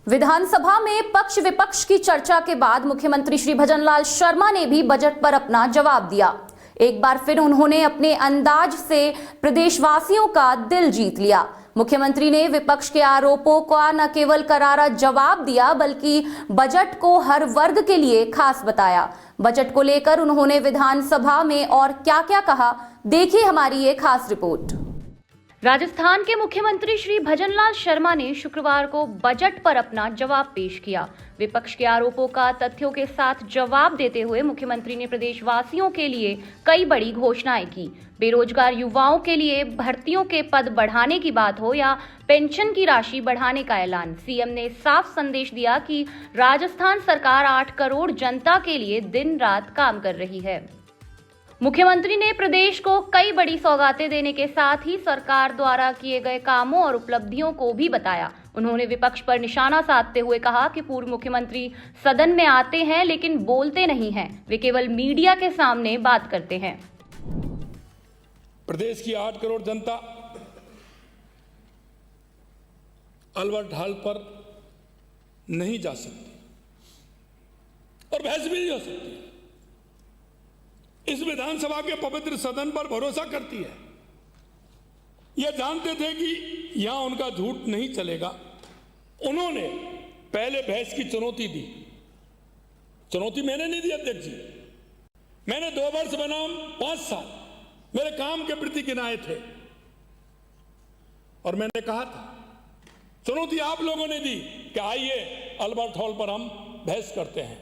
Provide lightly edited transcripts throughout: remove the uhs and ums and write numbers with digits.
विधानसभा में पक्ष विपक्ष की चर्चा के बाद मुख्यमंत्री श्री भजनलाल शर्मा ने भी बजट पर अपना जवाब दिया। एक बार फिर उन्होंने अपने अंदाज से प्रदेशवासियों का दिल जीत लिया। मुख्यमंत्री ने विपक्ष के आरोपों का न केवल करारा जवाब दिया बल्कि बजट को हर वर्ग के लिए खास बताया। बजट को लेकर उन्होंने विधानसभा में और क्या-क्या कहा, देखिए हमारी ये खास रिपोर्ट। राजस्थान के मुख्यमंत्री श्री भजनलाल शर्मा ने शुक्रवार को बजट पर अपना जवाब पेश किया। विपक्ष के आरोपों का तथ्यों के साथ जवाब देते हुए मुख्यमंत्री ने प्रदेशवासियों के लिए कई बड़ी घोषणाएं की। बेरोजगार युवाओं के लिए भर्तियों के पद बढ़ाने की बात हो या पेंशन की राशि बढ़ाने का ऐलान, सीएम ने साफ संदेश दिया कि राजस्थान सरकार 8 करोड़ जनता के लिए दिन रात काम कर रही है। मुख्यमंत्री ने प्रदेश को कई बड़ी सौगातें देने के साथ ही सरकार द्वारा किए गए कामों और उपलब्धियों को भी बताया। उन्होंने विपक्ष पर निशाना साधते हुए कहा कि पूर्व मुख्यमंत्री सदन में आते हैं लेकिन बोलते नहीं हैं, वे केवल मीडिया के सामने बात करते हैं। प्रदेश की 8 करोड़ जनता अल्बर्ट हॉल पर नहीं जा सकती और बहस भी नहीं हो सकती। इस विधानसभा के पवित्र सदन पर भरोसा करती है। यह जानते थे कि यहां उनका झूठ नहीं चलेगा। उन्होंने पहले बहस की चुनौती दी। चुनौती मैंने नहीं दी अध्यक्ष जी, मैंने 2 वर्ष बनाम 5 साल मेरे काम के प्रति गिनाए थे और मैंने कहा था चुनौती आप लोगों ने दी कि आइए अल्बर्ट हॉल पर हम बहस करते हैं।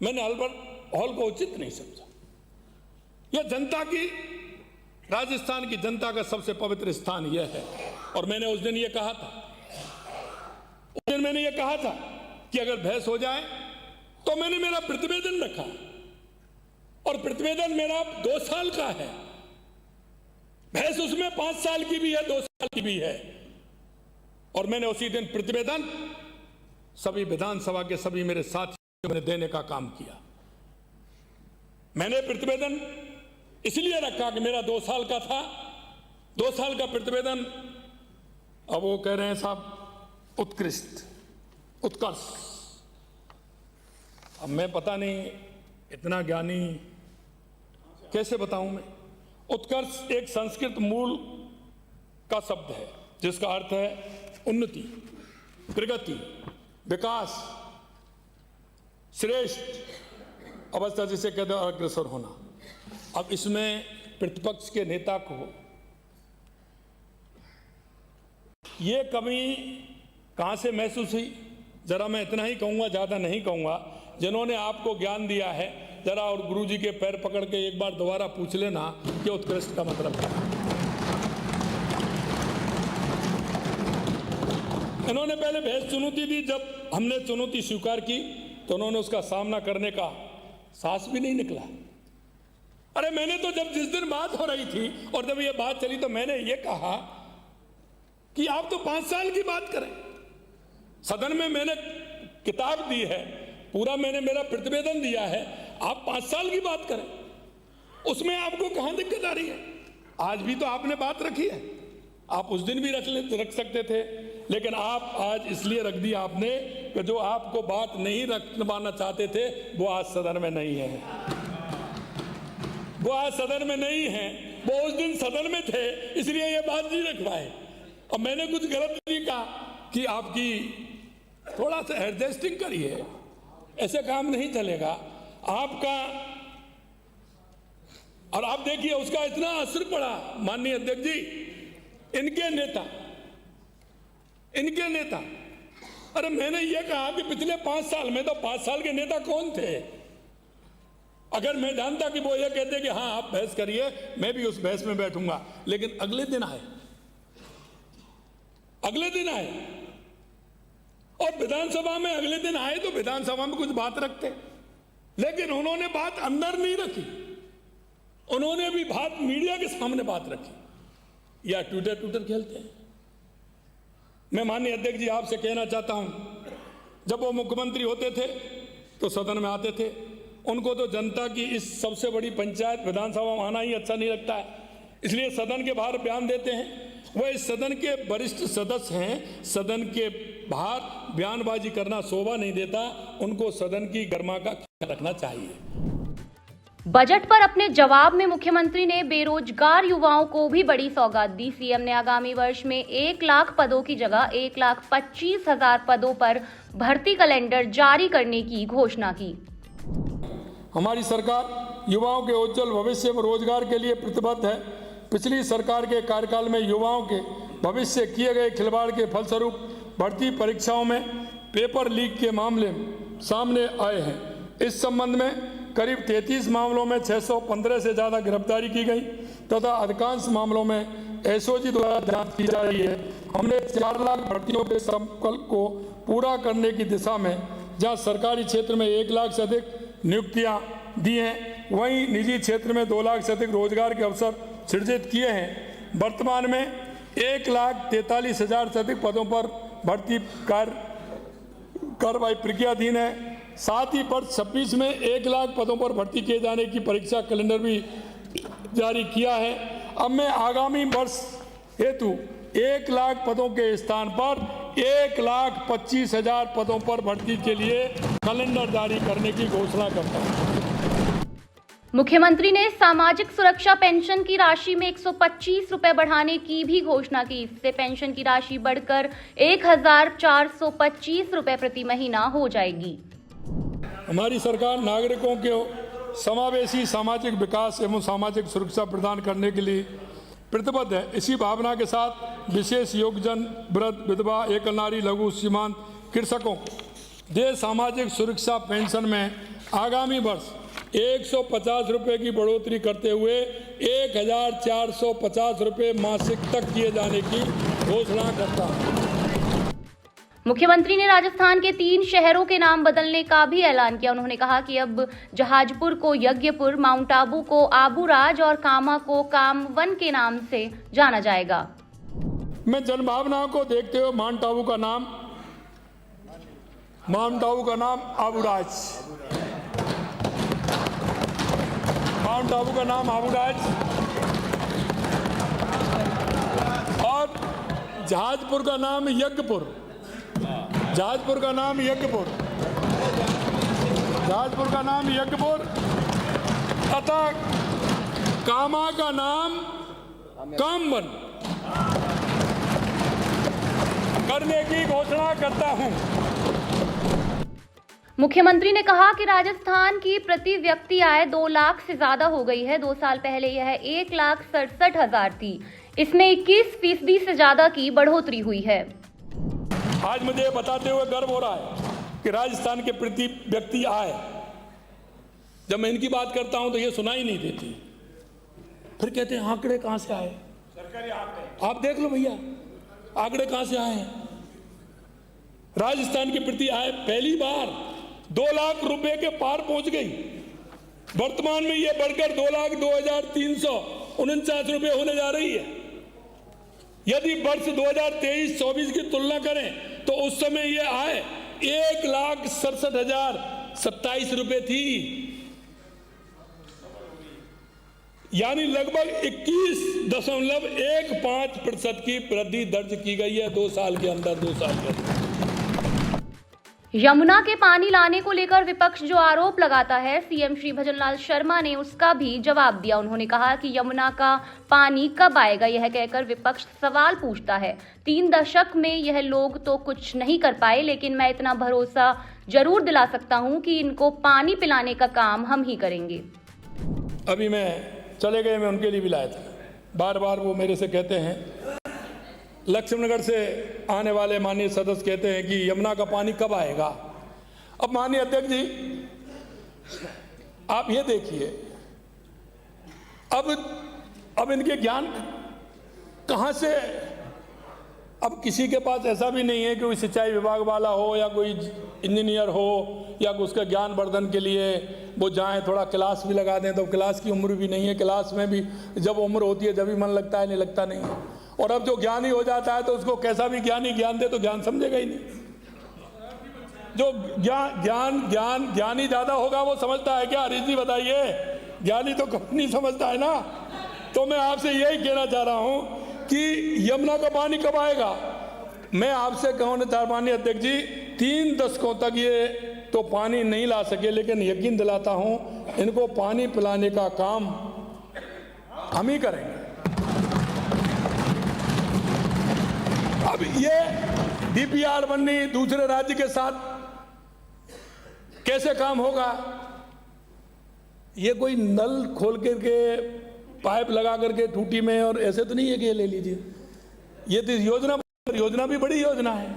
मैंने अल्बर्ट हॉल को उचित नहीं समझा। यह जनता की, राजस्थान की जनता का सबसे पवित्र स्थान यह है और मैंने उस दिन यह कहा था, कि अगर बहस हो जाए तो मैंने मेरा प्रतिवेदन रखा और प्रतिवेदन मेरा 2 साल का है। बहस उसमें 5 साल की भी है, 2 साल की भी है और मैंने उसी दिन प्रतिवेदन सभी विधानसभा के सभी मेरे साथियों ने देने का काम किया। मैंने प्रतिवेदन इसलिए रखा कि मेरा 2 साल का था, 2 साल का प्रतिवेदन। अब वो कह रहे हैं साहब उत्कर्ष। अब मैं पता नहीं इतना ज्ञानी कैसे बताऊं मैं। उत्कर्ष एक संस्कृत मूल का शब्द है जिसका अर्थ है उन्नति, प्रगति, विकास, श्रेष्ठ अवस्था, जिसे कहते हैं अग्रसर होना। अब इसमें प्रतिपक्ष के नेता को ये कमी कहां से महसूस हुई, जरा मैं इतना ही कहूंगा, ज्यादा नहीं कहूंगा। जिन्होंने आपको ज्ञान दिया है जरा और गुरुजी के पैर पकड़ के एक बार दोबारा पूछ लेना कि उत्कृष्ट का मतलब क्या है। इन्होंने पहले बहस चुनौती दी। जब हमने चुनौती स्वीकार की तो उन्होंने उसका सामना करने का साहस भी नहीं निकला। अरे मैंने तो जब जिस दिन बात हो रही थी और जब ये बात चली तो मैंने ये कहा कि आप तो 5 साल की बात करें। सदन में मैंने किताब दी है, पूरा मैंने मेरा प्रतिवेदन दिया है, आप 5 साल की बात करें, उसमें आपको कहां दिक्कत आ रही है? आज भी तो आपने बात रखी है, आप उस दिन भी रख सकते थे, लेकिन आप आज इसलिए रख दी आपने कि जो आपको बात नहीं रखवाना चाहते थे वो आज सदन में नहीं है। वो आज सदन में नहीं है, वो उस दिन सदन में थे, इसलिए ये बात नहीं रखवाए। और मैंने कुछ गलत नहीं कहा कि आपकी थोड़ा सा एडजस्टिंग करिए, ऐसे काम नहीं चलेगा आपका। और आप देखिए उसका इतना असर पड़ा माननीय अध्यक्ष जी, इनके नेता। अरे मैंने ये कहा कि पिछले 5 साल में तो 5 साल के नेता कौन थे? अगर मैं जानता कि वो ये कहते कि हाँ आप बहस करिए, मैं भी उस बहस में बैठूंगा, लेकिन अगले दिन आए और विधानसभा में अगले दिन आए तो विधानसभा में कुछ बात रखते, लेकिन उन्होंने बात अंदर नहीं रखी, उन्होंने भी बात मीडिया के सामने बात रखी या ट्विटर खेलते हैं। मैं माननीय अध्यक्ष जी आपसे कहना चाहता हूं, जब वो मुख्यमंत्री होते थे तो सदन में आते थे, उनको तो जनता की इस सबसे बड़ी पंचायत विधानसभा में आना ही अच्छा नहीं लगता है, इसलिए सदन के बाहर बयान देते हैं। वह इस सदन के वरिष्ठ सदस्य हैं। सदन के बाहर बयानबाजी करना शोभा नहीं देता। उनको सदन की गरिमा का ख्याल रखना चाहिए। बजट पर अपने जवाब में मुख्यमंत्री ने बेरोजगार युवाओं को भी बड़ी सौगात दी। सीएम ने आगामी वर्ष में 1 लाख पदों की जगह 1,25,000 पदों पर भर्ती कैलेंडर जारी करने की घोषणा की। हमारी सरकार युवाओं के उज्जवल भविष्य व रोजगार के लिए प्रतिबद्ध है। पिछली सरकार के कार्यकाल में युवाओं के भविष्य से किए गए खिलवाड़ के फलस्वरूप भर्ती परीक्षाओं में पेपर लीक के मामले सामने आए हैं। इस संबंध में करीब 33 मामलों में 615 से ज़्यादा गिरफ्तारी की गई तथा अधिकांश मामलों में एसओजी द्वारा जांच की जा रही है। हमने 4 लाख भर्तियों के संकल्प को पूरा करने की दिशा में जहां सरकारी क्षेत्र में 1 लाख से अधिक नियुक्तियां दी हैं, वहीं निजी क्षेत्र में 2 लाख से अधिक रोजगार के अवसर सृजित किए हैं। वर्तमान में 1,43,000 से अधिक पदों पर भर्ती कार्रवाई प्रक्रियाधीन है। साथ ही वर्ष 26 में 1 लाख पदों पर भर्ती किए जाने की परीक्षा कैलेंडर भी जारी किया है। अब मैं आगामी वर्ष हेतु 1 लाख पदों के स्थान पर 1,25,000 पदों पर भर्ती के लिए कैलेंडर जारी करने की घोषणा करता हूँ। मुख्यमंत्री ने सामाजिक सुरक्षा पेंशन की राशि में 125 रुपए बढ़ाने की भी घोषणा की। इससे पेंशन की राशि बढ़कर 1,425 रुपए प्रति महीना हो जाएगी। हमारी सरकार नागरिकों के समावेशी सामाजिक विकास एवं सामाजिक सुरक्षा प्रदान करने के लिए प्रतिबद्ध है। इसी भावना के साथ विशेष योग्यजन, वृद्ध, विधवा, एकल नारी, लघु सीमांत कृषकों दे सामाजिक सुरक्षा पेंशन में आगामी वर्ष 150 रुपये की बढ़ोतरी करते हुए 1,450 रुपये मासिक तक किए जाने की घोषणा करता हूँ। मुख्यमंत्री ने राजस्थान के 3 शहरों के नाम बदलने का भी ऐलान किया। उन्होंने कहा कि अब जहाजपुर को यज्ञपुर, माउंट आबू को आबूराज और कामा को कामवन के नाम से जाना जाएगा। मैं जनभावना को देखते हुए माउंट आबू का नाम आबूराज, माउंट आबू का नाम आबूराज और जहाजपुर का नाम यज्ञपुर, जहाजपुर का नाम यज्ञपुर, जहाजपुर का नाम यज्ञपुर तथा कामा का नाम कामवन करने की घोषणा करता हूं। मुख्यमंत्री ने कहा कि राजस्थान की प्रति व्यक्ति आय 2 लाख से ज्यादा हो गई है। 2 साल पहले यह 1,67,000 थी। इसमें 21% से ज्यादा की बढ़ोतरी हुई है। आज मुझे बताते हुए गर्व हो रहा है कि राजस्थान के प्रति व्यक्ति आय, जब मैं इनकी बात करता हूं तो ये सुनाई नहीं देती। फिर कहते हैं आंकड़े कहां से आए? सरकारी आंकड़े आप देख लो भैया, आंकड़े कहां से आए हैं? राजस्थान की प्रति आय पहली बार 2 लाख रुपए के पार पहुंच गई। वर्तमान में यह बढ़कर 2,02,349 रुपए होने जा रही है। यदि वर्ष 2023-24 की तुलना करें तो उस समय यह आय 1,67,027 रुपए थी, यानी लगभग 21.15% की वृद्धि दर्ज की गई है 2 साल के अंदर। 2 साल के अंदर यमुना के पानी लाने को लेकर विपक्ष जो आरोप लगाता है, सीएम श्री भजनलाल शर्मा ने उसका भी जवाब दिया। उन्होंने कहा कि यमुना का पानी कब आएगा, यह कहकर विपक्ष सवाल पूछता है। 3 दशक में यह लोग तो कुछ नहीं कर पाए, लेकिन मैं इतना भरोसा जरूर दिला सकता हूं कि इनको पानी पिलाने का काम हम ही करेंगे। अभी मैं चले गए, मैं उनके लिए भी लाया था। बार बार वो मेरे से कहते हैं, लक्ष्मणनगर से आने वाले माननीय सदस्य कहते हैं कि यमुना का पानी कब आएगा। अब माननीय अध्यक्ष जी, आप ये देखिए, अब इनके ज्ञान कहाँ से? अब किसी के पास ऐसा भी नहीं है कि कोई सिंचाई विभाग वाला हो या कोई इंजीनियर हो या उसका ज्ञान वर्धन के लिए वो जाएं, थोड़ा क्लास भी लगा दें। तो क्लास की उम्र भी नहीं है, क्लास में भी जब उम्र होती है जब भी मन लगता है, नहीं लगता नहीं है। और अब जो ज्ञानी हो जाता है तो उसको कैसा भी ज्ञानी ज्ञान दे तो ज्ञान समझेगा ही नहीं। जो ज्ञानी ज्यादा होगा वो समझता है क्या? हरीश जी बताइए, ज्ञानी तो कभी नहीं समझता है ना। तो मैं आपसे यही कहना चाह रहा हूं कि यमुना का पानी कब आएगा। मैं आपसे कहूँ माननीय अध्यक्ष जी, 3 दशकों तक ये तो पानी नहीं ला सके, लेकिन यकीन दिलाता हूं इनको पानी पिलाने का काम हम ही करेंगे। अब ये डीपीआर बननी दूसरे राज्य के साथ कैसे काम होगा। ये कोई नल खोल करके पाइप लगा करके टूटी में और ऐसे तो नहीं है कि ये ले लीजिए। ये तो योजना भी बड़ी योजना है,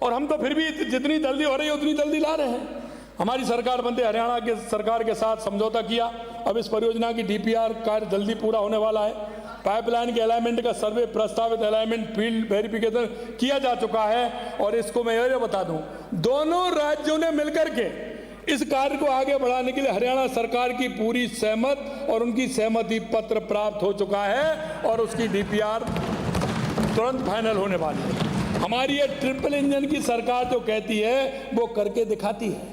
और हम तो फिर भी जितनी जल्दी हो रही है उतनी जल्दी ला रहे हैं। हमारी सरकार बनते हरियाणा के सरकार के साथ समझौता किया। अब इस परियोजना की डीपीआर कार्य जल्दी पूरा होने वाला है। पाइपलाइन के अलाइनमेंट का सर्वे, प्रस्तावित अलाइनमेंट, फील्ड वेरिफिकेशन किया जा चुका है। और इसको मैं ये बता दूं, दोनों राज्यों ने मिलकर के इस कार्य को आगे बढ़ाने के लिए हरियाणा सरकार की पूरी सहमत और उनकी सहमति पत्र प्राप्त हो चुका है, और उसकी डीपीआर तुरंत फाइनल होने वाली है। हमारी ये ट्रिपल इंजन की सरकार जो कहती है वो करके दिखाती है।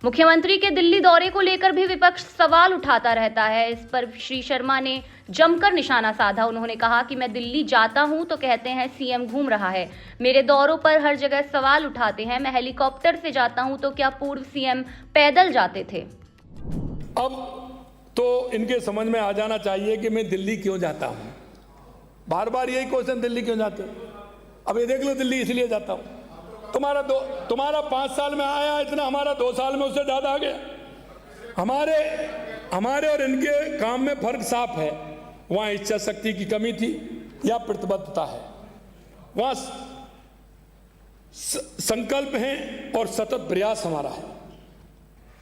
मुख्यमंत्री के दिल्ली दौरे को लेकर भी विपक्ष सवाल उठाता रहता है। इस पर श्री शर्मा ने जमकर निशाना साधा। उन्होंने कहा कि मैं दिल्ली जाता हूं तो कहते हैं सीएम घूम रहा है। मेरे दौरों पर हर जगह सवाल उठाते हैं। मैं हेलीकॉप्टर से जाता हूं तो क्या पूर्व सीएम पैदल जाते थे। अब तो इनके समझ में आ जाना चाहिए कि मैं दिल्ली क्यों जाता हूं। बार बार यही क्वेश्चन, दिल्ली क्यों जाते हो। अब ये देख लो, दिल्ली इसलिए जाता हूं। तुम्हारा 5 साल में आया इतना, हमारा 2 साल में उससे ज्यादा आ गया। हमारे और इनके काम में फर्क साफ है। वहां इच्छा शक्ति की कमी थी या प्रतिबद्धता है। वहां संकल्प है और सतत प्रयास हमारा है।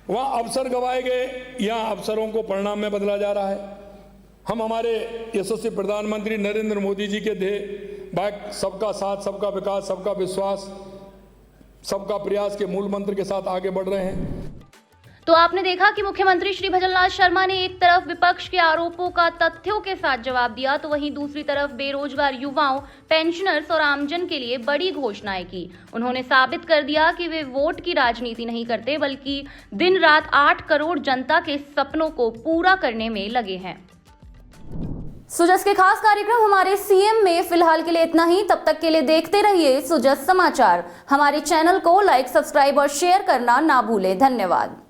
वहां अवसर गंवाए गए, यहां अवसरों को परिणाम में बदला जा रहा है। हम हमारे यशस्वी प्रधानमंत्री नरेंद्र मोदी जी के ध्येय बाइक सबका साथ, सबका विकास, सबका विश्वास, सबका प्रयास के मूल मंत्र के साथ आगे बढ़ रहे हैं। तो आपने देखा कि मुख्यमंत्री श्री भजनलाल शर्मा ने एक तरफ विपक्ष के आरोपों का तथ्यों के साथ जवाब दिया, तो वहीं दूसरी तरफ बेरोजगार युवाओं, पेंशनर्स और आमजन के लिए बड़ी घोषणाएं की। उन्होंने साबित कर दिया कि वे वोट की राजनीति नहीं करते, बल्कि दिन रात 8 करोड़ जनता के सपनों को पूरा करने में लगे हैं। सुजस के खास कार्यक्रम हमारे सीएम में फिलहाल के लिए इतना ही। तब तक के लिए देखते रहिए सुजस समाचार। हमारे चैनल को लाइक, सब्सक्राइब और शेयर करना ना भूलें। धन्यवाद।